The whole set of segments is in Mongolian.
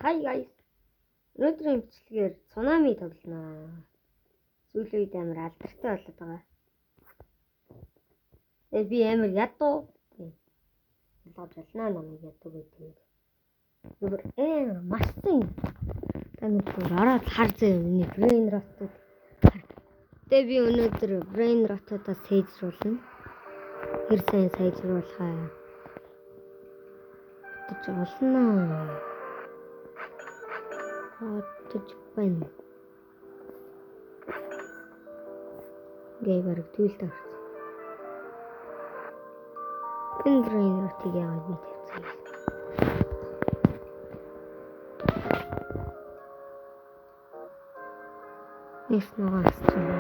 Hi guys. Өнөөдрийн бичлэгээр цунами тоглоно. Сүүлийн үед амар алдартай болоод байгаа. Би амар ядуу. Болгож болно намайг ядуу гэдэг. Зүгээр машин. Таны бүр ороод хар зөө миний brain rot-ууд. Би өнөөдөр brain rot-уудаа сайжруулна. Хэр сайн сайжруулахаа. Тэгж олно. Тэгж байна. Гэвэр түүлдэ. Энэ brain rot-ыг яагаад би тавьсан. Нэс ногоос чинь.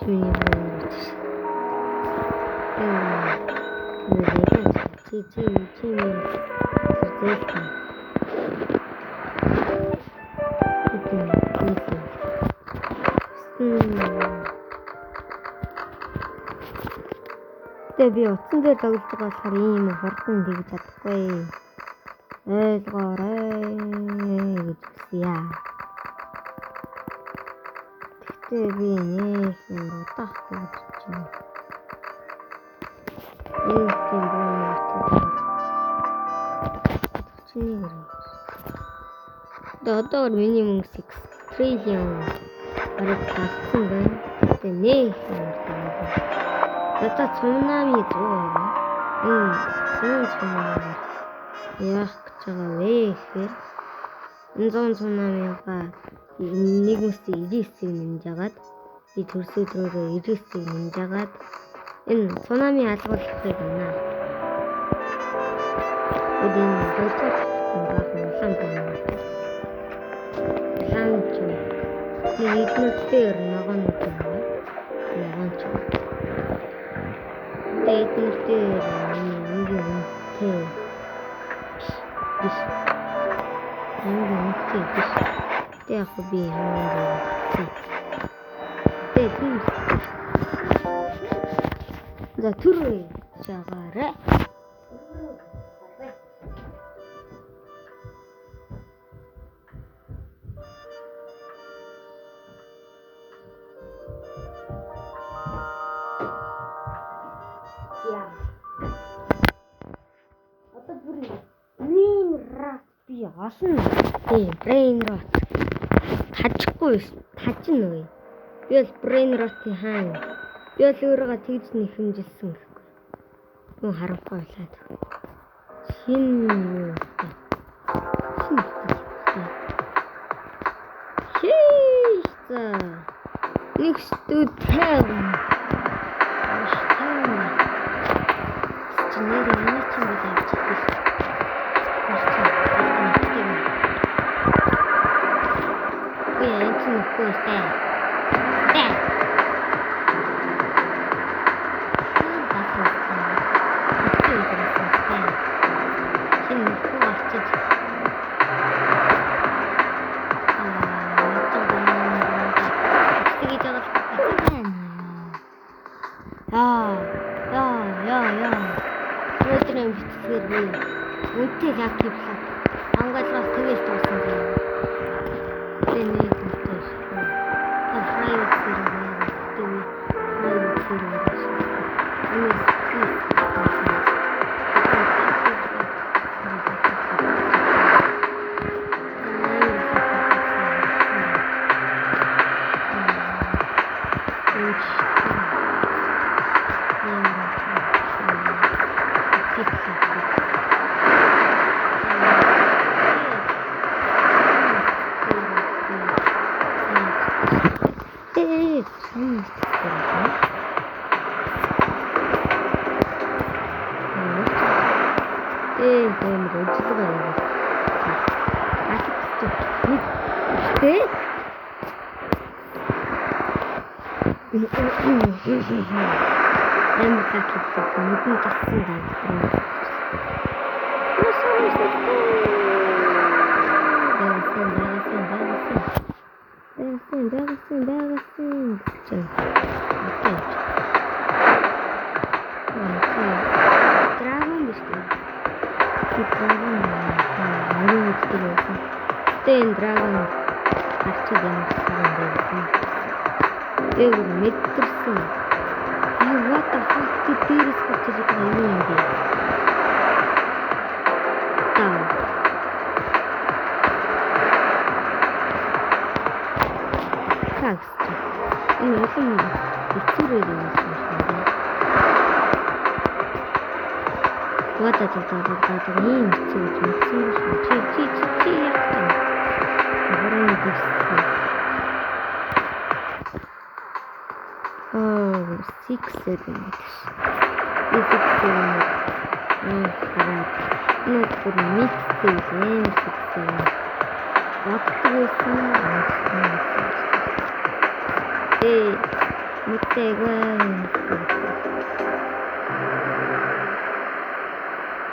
Чиний brain rot. Би утсан дээр тоглож байгаа болохоор ийм хурдан тэгж чадахгүй. Ойлгоорой гэж үсэе. Тэгтээ би нэг удаахгүй гэж байна. Одоо минимум 6 trillion арай татсан байна. Тэгээ нэг одоо цунами зураа. Цунами яах гэж байгаа вэ гэхээр энэ цунамига нэг мэсээ 99-ийг нэмж агаад би төрсөдрөөрөө 99-ийг нэмж агаад энэ цунами алгуулахыг байна. Эдийн болтол улаан байна. Ланч. Нийтнүүдээр ногоонууд байна. Ногоонч. Нийтнүүдээр үнтэй. Биш. Яг би хамаагүй. Тийм. За түрүү жагаарай. Одоо бүр brain rot би олно. Brain rot. Тажихгүй тажин үе. Би бол brain rot-ийн хаана. Би бол өөрийгөө тэгж нэхэмжилсэн гэхгүй. Юу харахгүй болоод. Шин нэг студ тав. Өнөөдрийн бичлэгээр би үнтэй активлаа. Ангаалгаас тэгэж тоосон юм. Тэний үнтэй шүү. Private server. Dragon драгон арчид ямар гэсэн юм бэ? Мэдэрсэн. What the fuck дээрээс гарч ирэх юм бэ? Энэ улам хэцүүрээ юм шиг байна. What the fuck ийм хэцүү чи яах вэ? Гурван дэвсэн. Six seven.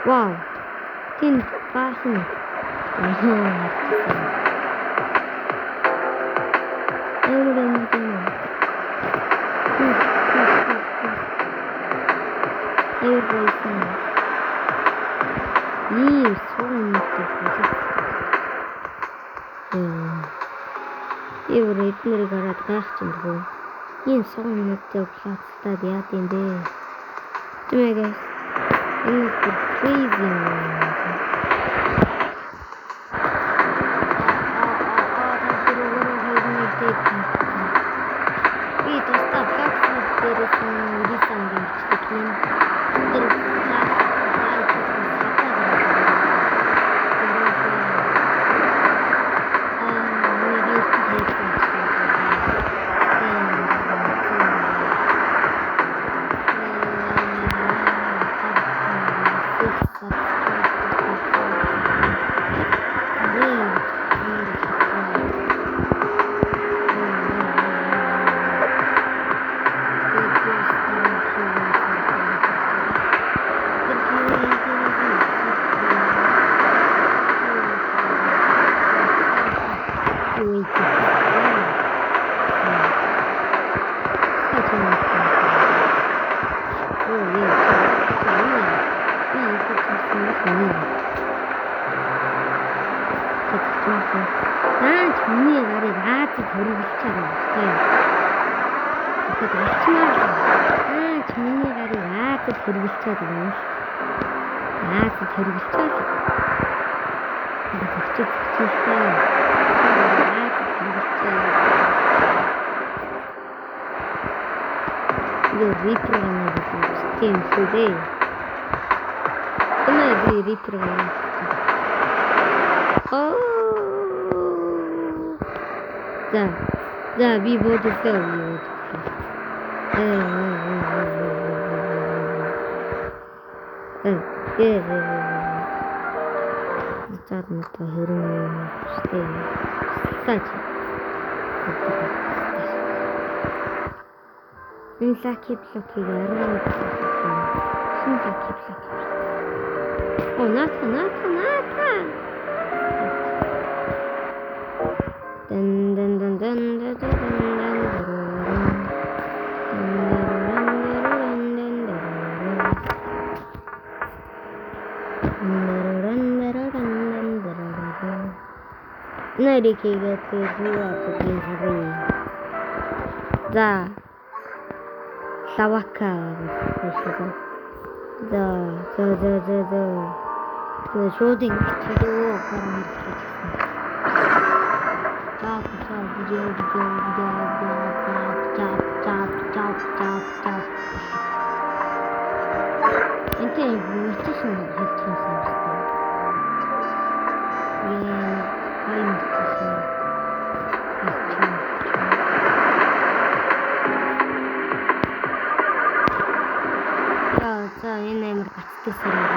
Wow, tin baaхан. Эднэр гараад гайх ч юм дгүй. Ийм согон минуттай плацтаад яа гэм бэ? Тэмээгээс энэ crazy. Би тастаа плацтаад дээрсэн рисэн гэмчдэг юм. Миний гарыг Аз төрүүлж байгаа юм. Тэгээд ачмаар. Миний гарыг Аз төрүүлж байгаа юм. Аз төрүүлж байгаа. Тэгээд зөкчтэй. Юу репрограмм тийм сүдээ. Энэ репрограмм. Да, би буду делать. Заадна то хэрэг штэ. Кстати. Энэ лаки блокийг арай хин лаки блок. О, ната. Нарикигээ тэгвэл за лавака за шоудинг чидөө гарна. Энтэй мэдчихсэн хэлчихсэн юм байна. За энэ амар гацтай сэрэг.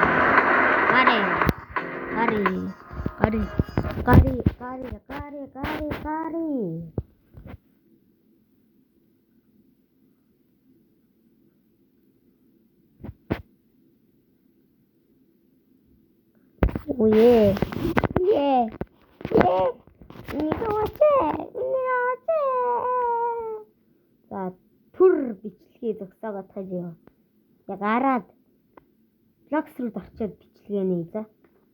Гари. Уе. За түр бичлэгээ зогсоогоод хажээ. Яг араад блокс руу орчоод бичлэгээ нээ за.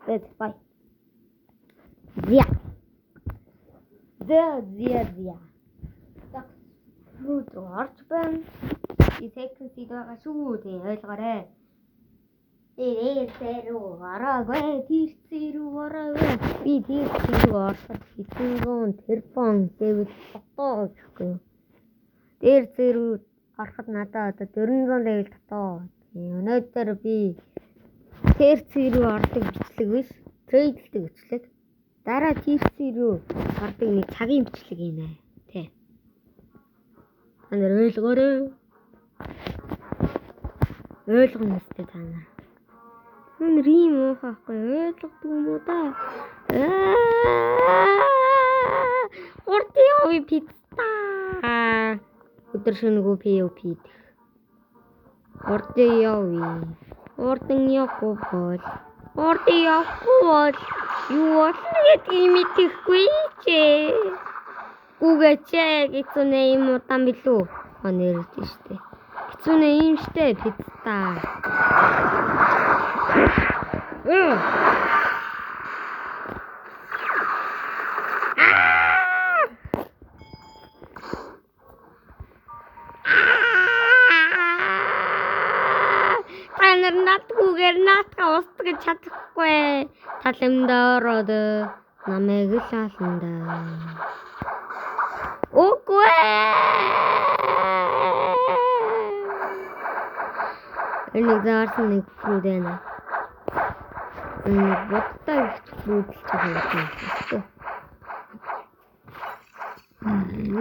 Let's bye. Зя. Так руу орж байна. И секси байгаа шүү. Тэг ойлгоорой. Тэрүү ороогүй. Тэрцэрүү ороогүй. Би тэрцэрүү ороход хитэн телефон дэвэл фото гэхгүй. Тэрцэрүү ороход надад одоо 400 level татаа. Өнөөдөр би тэрцэрүү ордог бичлэг биш. Трейдлдэг бичлэг. Дараа тэрцэрүү ордог нэг цагийн бичлэг юм ээ. Тэ. Та нар ойлгоорой. Ойлгоно өстэй та нар. Хүн рим уухахгүй ойлгохгүй юм уу да? Ортиови пицца. Өдөр шөнөгүй POP. Ортиови. Ортон явахгүй бол. Орти явахгүй юу болно гэдгийг мэдэхгүй чи. Үгээч гитүнэ юм утан билүү. Нэрэж штэ. Гитүнэ юм штэ пицца. Гэр наатаа устгаж чадахгүй. Талымдаа ороод намайг л хаалнда. Үгүй. Энийг заарсан нэг фрүүд байна. Боттой фрүүд л байгаа.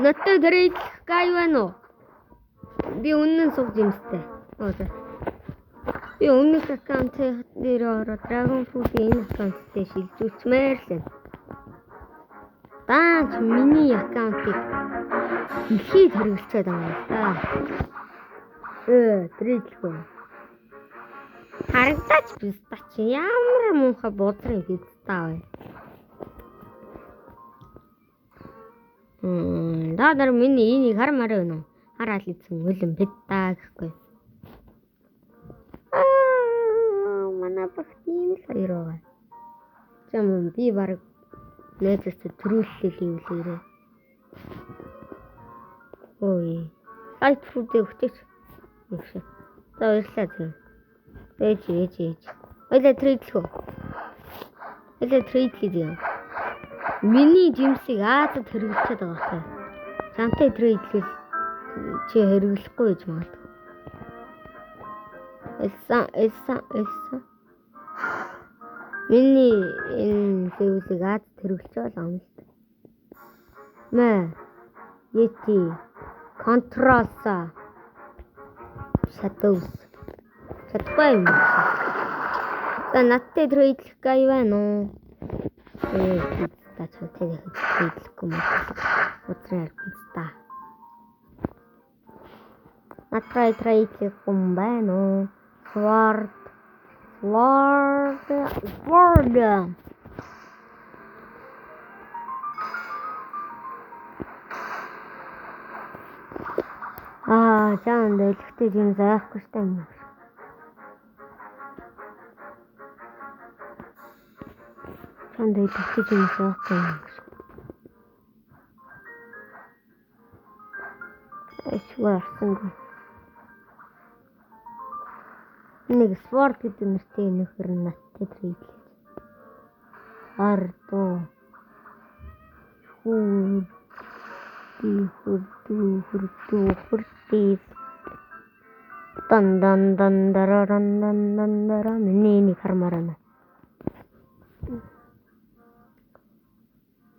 Натаа дэрэл гай байна уу? Би үнэн сууж юмстай. Би өмнөх аккаунт дээр ороод Dragon Fruit-ийн аккаунт дээр шилжүүлчмээр л байна. Даач миний аккаунтыг ихэд хэрэглэчихэд байгаа юм да. Трейдлгүй. Харагдаач пистач ямар муухай бодрын пицца вэ? Даадар миний энийг хармаар байна уу? Хараад ийцэн үлэн пицца гэхгүй. Багтийм л хоёр байгаа. Чам би баг нээжээс төрүүллээ хийвлээрээ. Ой. Айт фрүүдээ өгчээч. Нэгшээ. За баярлалаа зэн. Ээж. Ойлаа трейдлэх үү? Ойлаа трейдлэх юм. Миний жимсийг Азад хэрэглэчихэд байгаа хэ. Чамтай трейдлэх чи хэрэглэхгүй гэж магадгүй. Элса. Миний энэ зүйлийг Азад хэрэглэж байгаа юм шүү дээ. Мэ. Yeti. Contrasa. Shadows. Чадахгүй юм. За надтай трейдлэх гай байна уу? Тач тэгээд трейдлэхгүй юм. Утраар пицца. Надтай трейдлэх юм байна уу? Sword. Чаан дэлгэхтэй юм заахгүй штэ юм. Чаан дэлгэхтэй юм заахгүй юм. Эшварсан. Нэг спорт гэдэг нэртэй нөхөр надтай трейдлээ. Ардо. Хурди. Дан миний хармарана.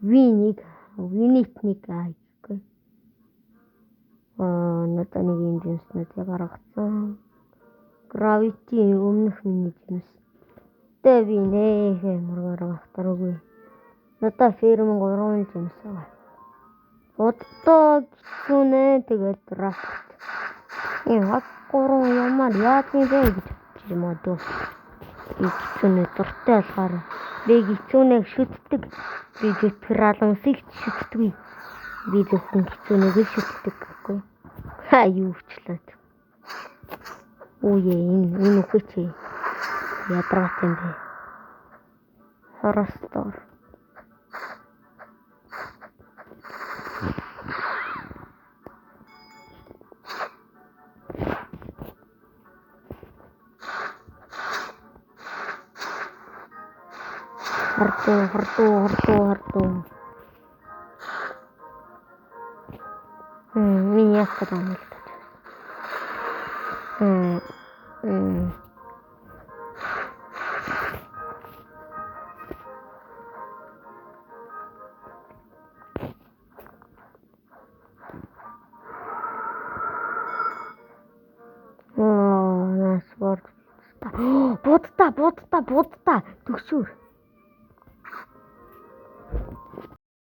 Винитник айгүй. Надад нэг юм жинснүүд гаргацсан. Gravity өмнөх миний жинс. Тэ би нээхэ мургаар ахтаргүй. Надад ферм 3 жинс байгаа. Фото гүнэ тэгээд рафт. Яг 3 ямар яах юм бэ гэж юм уу. Гүнэ дуртай болохоор би гүнэг шүтдэг. Би гэтгэр алансыг шүтдэг. Би зөвхөн гүнэг шүтдэг гэхгүй. Юу ч лээ. Үе энэ үхэж ядрагт юм бэ. Хоростоор. Хардуу. Миний яах гэдэг юм л. Нас бод. Будта. Төгшүүр.